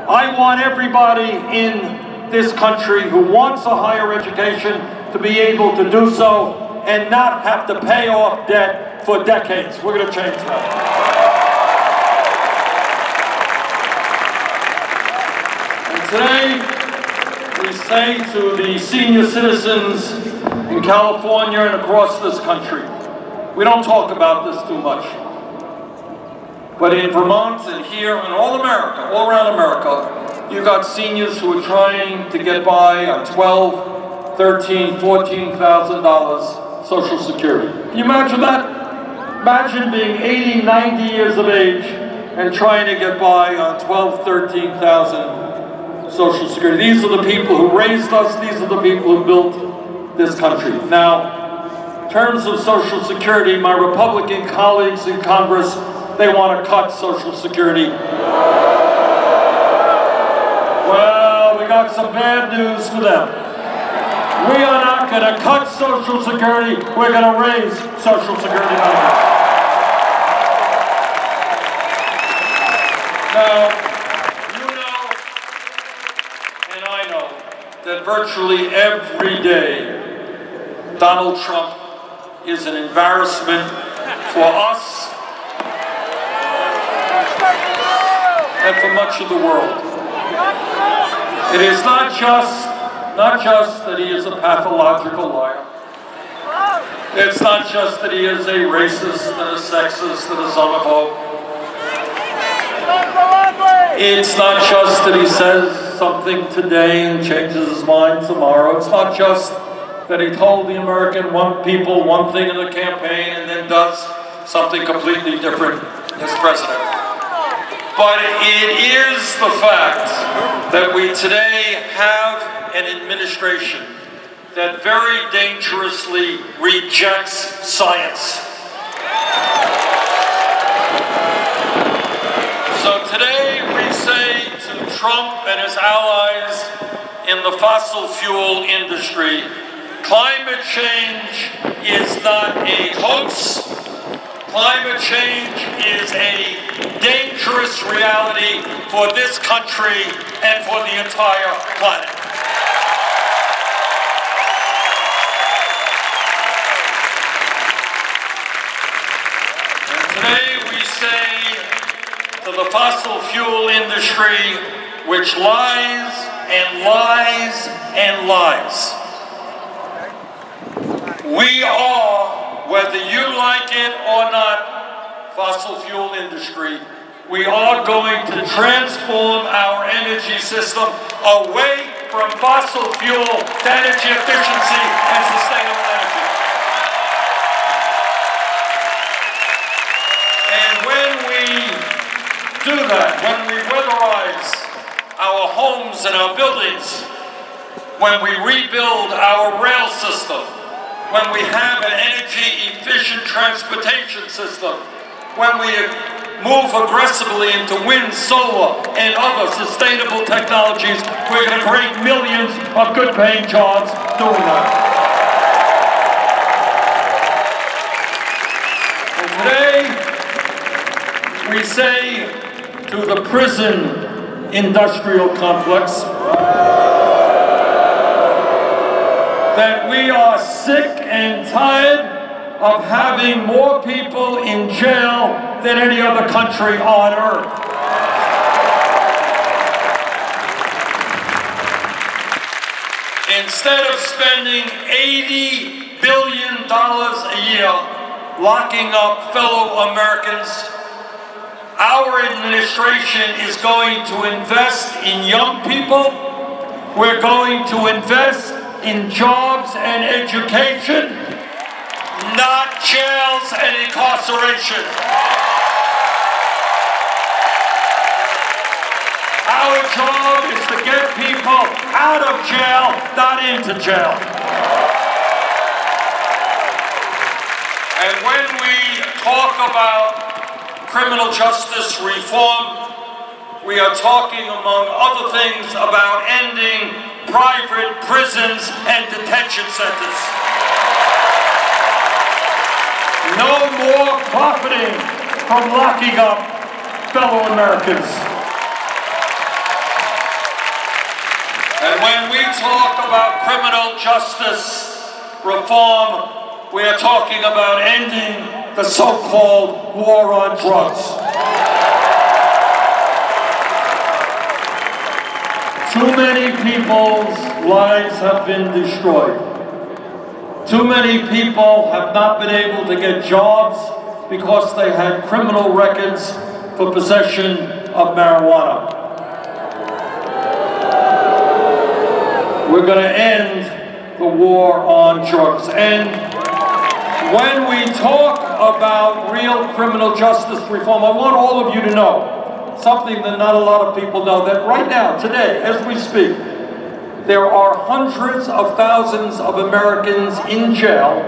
I want everybody in this country who wants a higher education to be able to do so and not have to pay off debt for decades. We're going to change that. And today, we say to the senior citizens in California and across this country, we don't talk about this too much, but in Vermont and here and all America, all around America, you got seniors who are trying to get by on $12,000, $13,000, $14,000 Social Security. Can you imagine that? Imagine being 80, 90 years of age and trying to get by on $12,000, $13,000 Social Security. These are the people who raised us. These are the people who built this country. Now, in terms of Social Security, my Republican colleagues in Congress, they want to cut Social Security. Well, we got some bad news for them. We are not going to cut Social Security, we're going to raise Social Security numbers. Now, you know, and I know, that virtually every day, Donald Trump is an embarrassment for us and for much of the world. It is not just that he is a pathological liar. It's not just that he is a racist and a sexist and a xenophobe. It's not just that he says something today and changes his mind tomorrow. It's not just that he told the American people one thing in the campaign and then does something completely different as president. But it is the fact that we today have an administration that very dangerously rejects science. So today we say to Trump and his allies in the fossil fuel industry, climate change is not a hoax. Climate change is a dangerous reality for this country and for the entire planet. And today we say to the fossil fuel industry, which lies and lies and lies, we are, whether you like it or not, fossil fuel industry, we are going to transform our energy system away from fossil fuel to energy efficiency and sustainable energy. And when we do that, when we weatherize our homes and our buildings, when we rebuild our rail system, when we have an energy-efficient transportation system, when we move aggressively into wind, solar, and other sustainable technologies, we're going to create millions of good-paying jobs doing that. And today, we say to the prison industrial complex that we are sick and tired of having more people in jail than any other country on earth. Instead of spending $80 billion a year locking up fellow Americans, our administration is going to invest in young people. We're going to invest in jobs and education, not jails and incarceration. Our job is to get people out of jail, not into jail. And when we talk about criminal justice reform, we are talking, among other things, about ending private prisons and detention centers. No more profiting from locking up fellow Americans. talk about criminal justice reform, we are talking about ending the so-called war on drugs. Too many people's lives have been destroyed. Too many people have not been able to get jobs because they had criminal records for possession of marijuana. We're going to end the war on drugs. And when we talk about real criminal justice reform, I want all of you to know something that not a lot of people know, that right now, today, as we speak, there are hundreds of thousands of Americans in jail.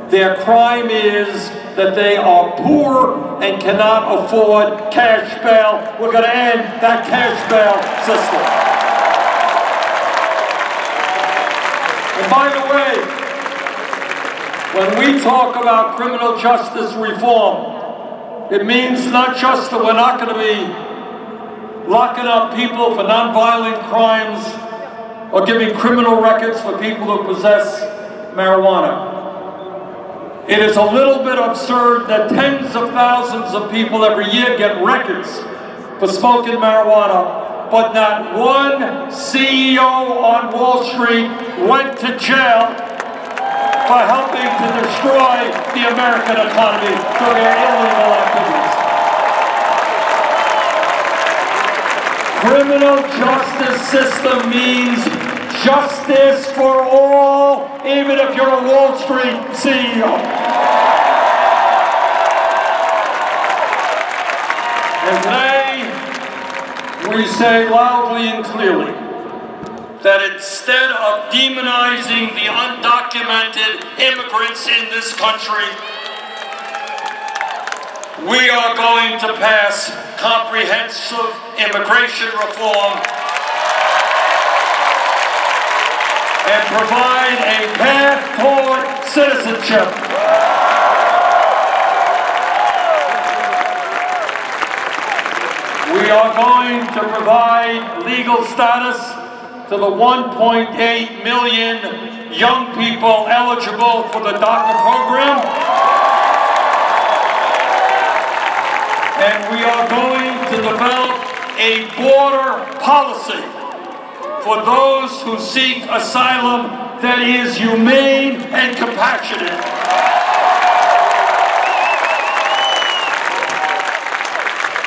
Their crime is that they are poor and cannot afford cash bail. We're going to end that cash bail system. And by the way, when we talk about criminal justice reform, it means not just that we're not going to be locking up people for nonviolent crimes or giving criminal records for people who possess marijuana. It is a little bit absurd that tens of thousands of people every year get records for smoking marijuana, but not one CEO on Wall Street went to jail for helping to destroy the American economy through their illegal activities. Criminal justice system means justice for all, even if you're a Wall Street CEO. And today, we say loudly and clearly that instead of demonizing the undocumented immigrants in this country, we are going to pass comprehensive immigration reform and provide a path toward citizenship. We are going to provide legal status to the 1.8 million young people eligible for the DACA program. And we are going to develop a border policy for those who seek asylum that is humane and compassionate.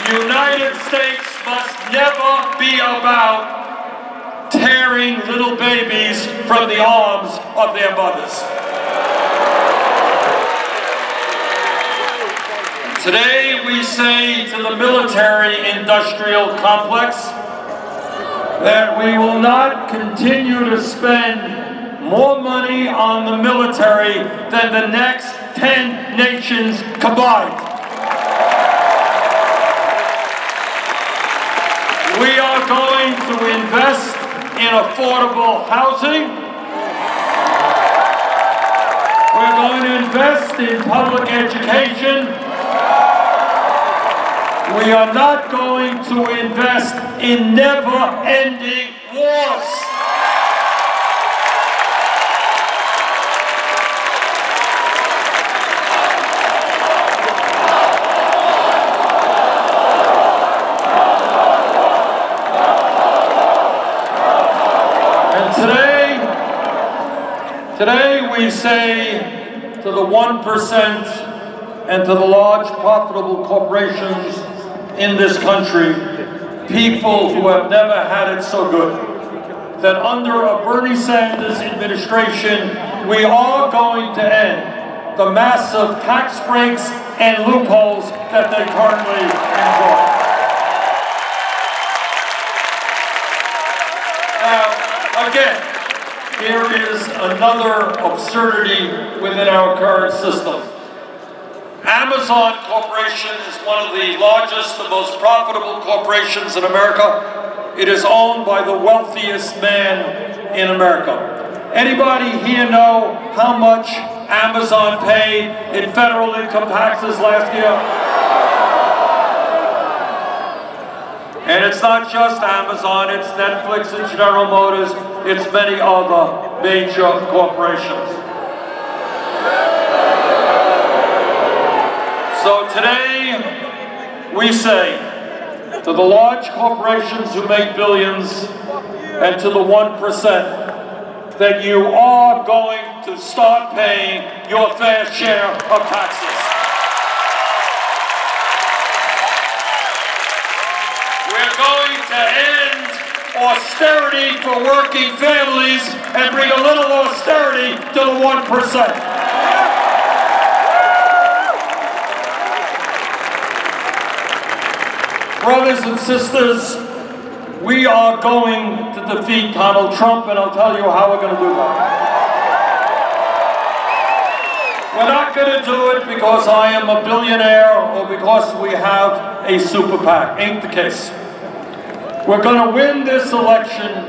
The United States must never be about tearing little babies from the arms of their mothers. Today we say to the military-industrial complex that we will not continue to spend more money on the military than the next 10 nations combined. We are going to invest in affordable housing. We're going to invest in public education. We are not going to invest in never-ending wars. And today we say to the 1% and to the large profitable corporations in this country, people who have never had it so good, that under a Bernie Sanders administration, we are going to end the massive tax breaks and loopholes that they currently enjoy. Now, again, here is another absurdity within our current system. Amazon Corporation is one of the largest, the most profitable corporations in America. It is owned by the wealthiest man in America. Anybody here know how much Amazon paid in federal income taxes last year? And it's not just Amazon, it's Netflix and General Motors. its many other major corporations. So today, we say to the large corporations who make billions and to the 1% that you are going to start paying your fair share of taxes. We're going to end austerity for working families and bring a little austerity to the 1%. Brothers and sisters, we are going to defeat Donald Trump, and I'll tell you how we're going to do that. We're not going to do it because I am a billionaire or because we have a super PAC. Ain't the case. We're going to win this election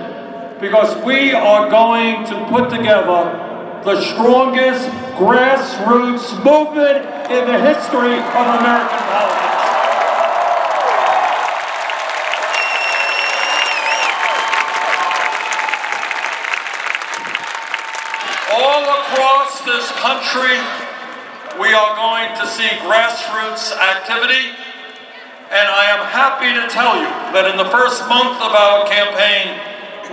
because we are going to put together the strongest grassroots movement in the history of American politics. All across this country, we are going to see grassroots activity, and I am happy to tell you that in the first month of our campaign,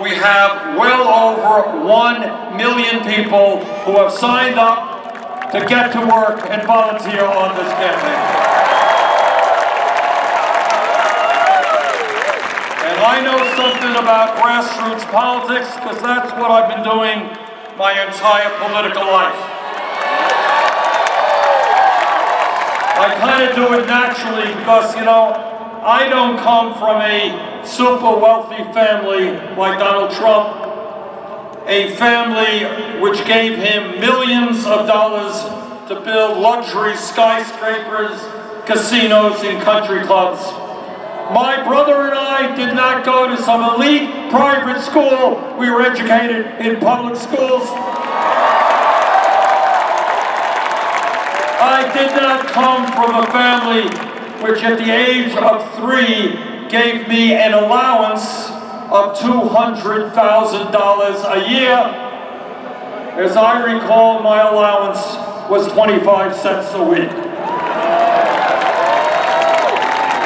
we have well over 1 million people who have signed up to get to work and volunteer on this campaign. And I know something about grassroots politics because that's what I've been doing my entire political life. I kind of do it naturally because, you know, I don't come from a super wealthy family like Donald Trump, a family which gave him millions of dollars to build luxury skyscrapers, casinos, and country clubs. My brother and I did not go to some elite private school. We were educated in public schools. I did not come from a family which at the age of 3 gave me an allowance of $200,000 a year. As I recall, my allowance was 25 cents a week.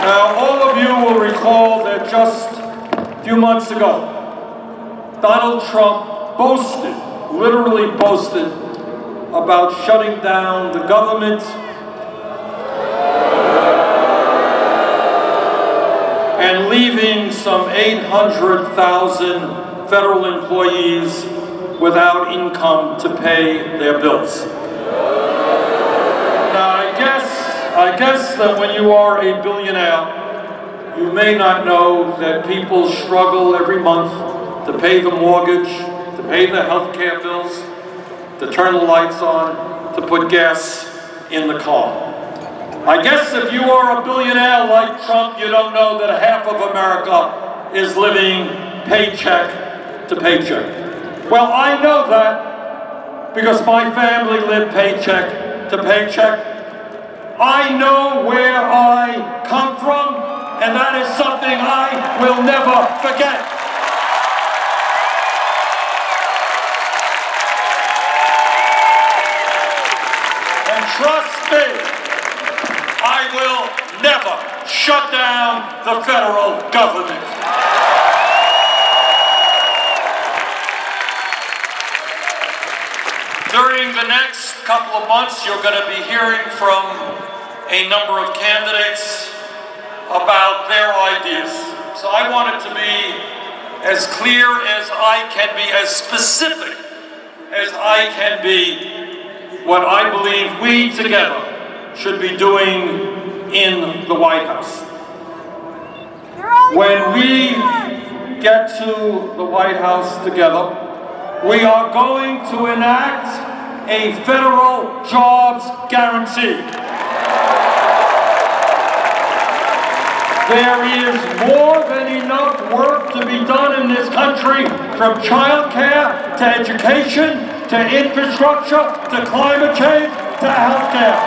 Now, all of you will recall that just a few months ago, Donald Trump boasted, literally boasted, about shutting down the government and leaving some 800,000 federal employees without income to pay their bills. Now, I guess that when you are a billionaire, you may not know that people struggle every month to pay the mortgage, to pay the health care bills, to turn the lights on, to put gas in the car. I guess if you are a billionaire like Trump, you don't know that half of America is living paycheck to paycheck. Well, I know that because my family lived paycheck to paycheck. I know where I come from, and that is something I will never forget. And trust me, I will never shut down the federal government. During the next couple of months, you're going to be hearing from a number of candidates about their ideas. So I want it to be as clear as I can be, as specific as I can be, what I believe we together should be doing in the White House. When we get to the White House together, we are going to enact a federal jobs guarantee. There is more than enough work to be done in this country, from child care to education to infrastructure to climate change to health care.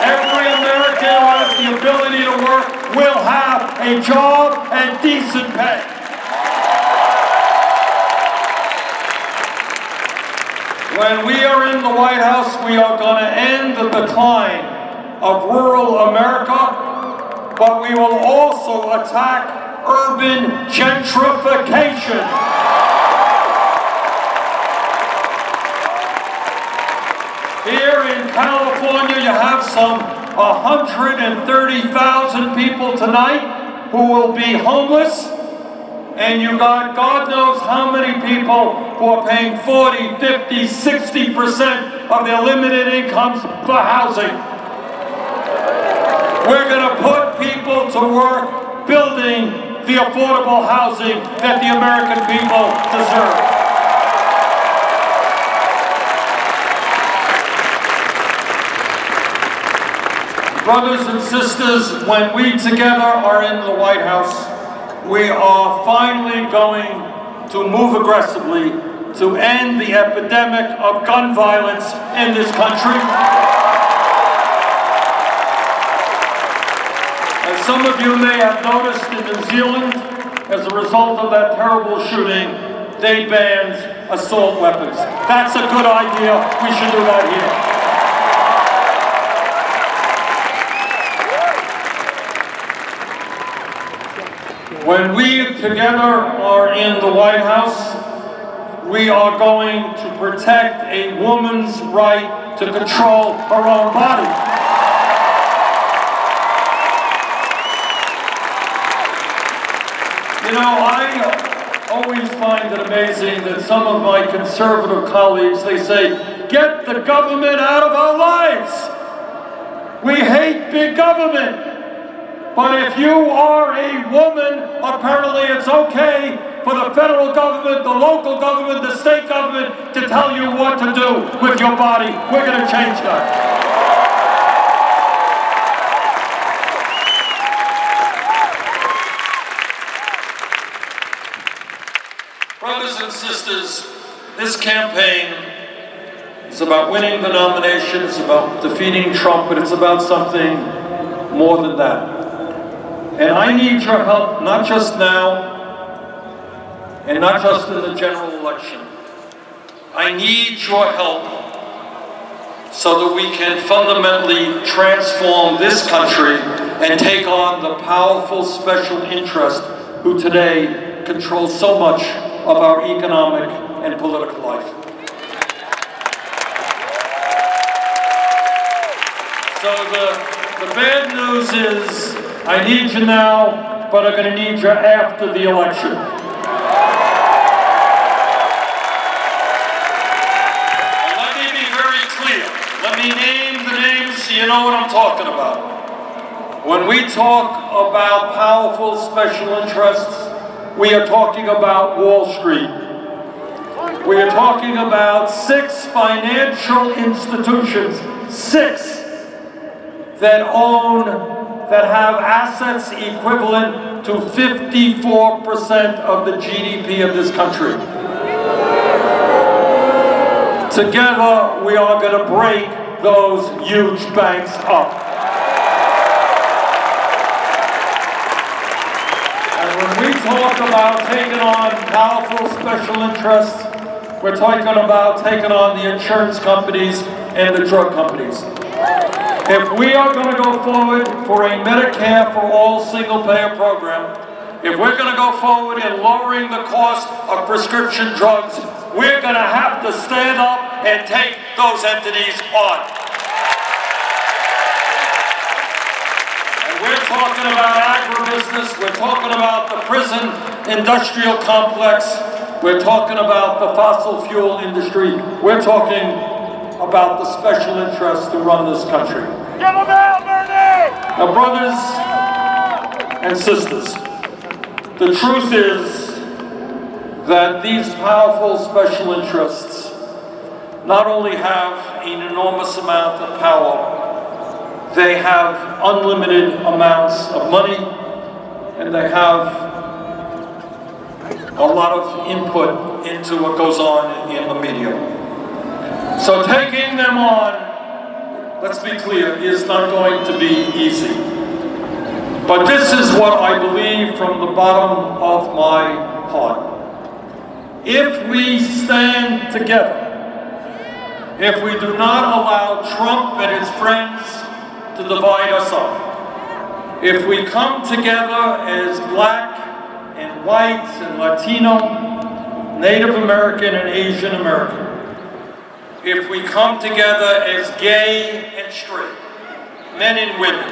Every American who has the ability to work will have a job and decent pay. When we are in the White House, we are going to end the decline of rural America, but we will also attack urban gentrification. Here in California, you have some 130,000 people tonight who will be homeless, and you got God knows how many people who are paying 40, 50, 60% of their limited incomes for housing. We're going to put people to work building the affordable housing that the American people deserve. Brothers and sisters, when we together are in the White House, we are finally going to move aggressively to end the epidemic of gun violence in this country. As some of you may have noticed, in New Zealand, as a result of that terrible shooting, they banned assault weapons. That's a good idea. We should do that here. When we together are in the White House, we are going to protect a woman's right to control her own body. You know, I always find it amazing that some of my conservative colleagues, they say, get the government out of our lives. We hate big government. But if you are a woman, apparently it's okay for the federal government, the local government, the state government to tell you what to do with your body. We're going to change that. Brothers and sisters, this campaign is about winning the nomination, it's about defeating Trump, but it's about something more than that. And I need your help, not just now, and not just in the general election. I need your help so that we can fundamentally transform this country and take on the powerful special interest who today control so much of our economic and political life. So the bad news is, I need you now, but I'm going to need you after the election. And let me be very clear. Let me name the names so you know what I'm talking about. When we talk about powerful special interests, we are talking about Wall Street. We are talking about 6 financial institutions, 6 that have assets equivalent to 54% of the GDP of this country. Together, we are going to break those huge banks up. And when we talk about taking on powerful special interests, we're talking about taking on the insurance companies and the drug companies. If we are going to go forward for a Medicare for all single-payer program, if we're going to go forward in lowering the cost of prescription drugs, we're going to have to stand up and take those entities on. And we're talking about agribusiness, we're talking about the prison industrial complex, we're talking about the fossil fuel industry, we're talking about the special interests to run this country. Give them out, Bernie! Now, brothers and sisters, the truth is that these powerful special interests not only have an enormous amount of power, they have unlimited amounts of money, and they have a lot of input into what goes on in the media. So taking them on, let's be clear, is not going to be easy. But this is what I believe from the bottom of my heart. If we stand together if we do not allow Trump and his friends to divide us up. If we come together as black and white and Latino, Native American and Asian American, if we come together as gay and straight, men and women,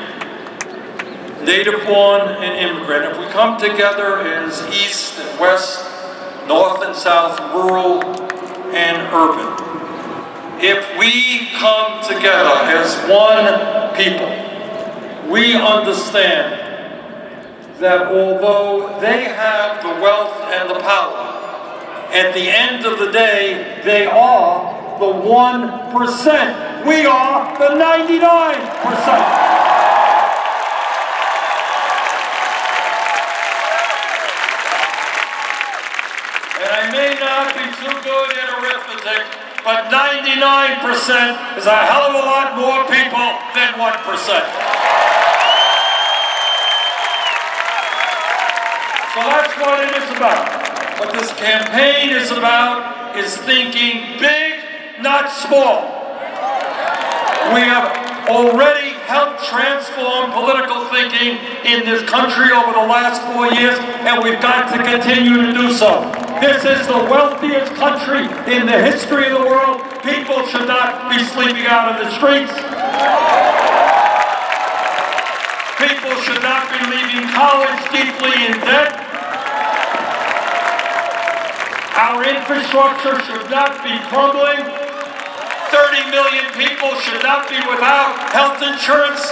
native born and immigrant, if we come together as east and west, north and south, rural and urban, if we come together as one people, we understand that although they have the wealth and the power, at the end of the day, they are the 1%. We are the 99%. And I may not be too good at arithmetic, but 99% is a hell of a lot more people than 1%. So that's what it is about. What this campaign is about is thinking big, not small. We have already helped transform political thinking in this country over the last 4 years, and we've got to continue to do so. This is the wealthiest country in the history of the world. People should not be sleeping out in the streets. People should not be leaving college deeply in debt. Our infrastructure should not be crumbling. 30 million people should not be without health insurance.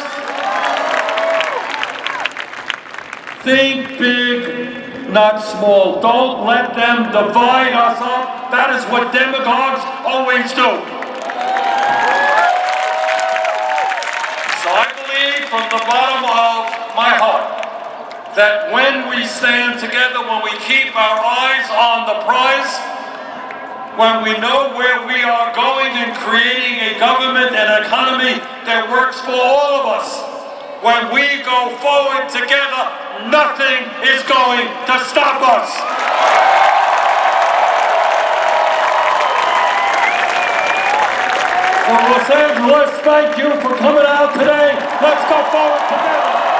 Think big, not small. Don't let them divide us up. That is what demagogues always do. So I believe from the bottom of my heart that when we stand together, when we keep our eyes on the prize, when we know where we are going in creating a government and economy that works for all of us, when we go forward together, nothing is going to stop us. So Los Angeles, thank you for coming out today. Let's go forward together.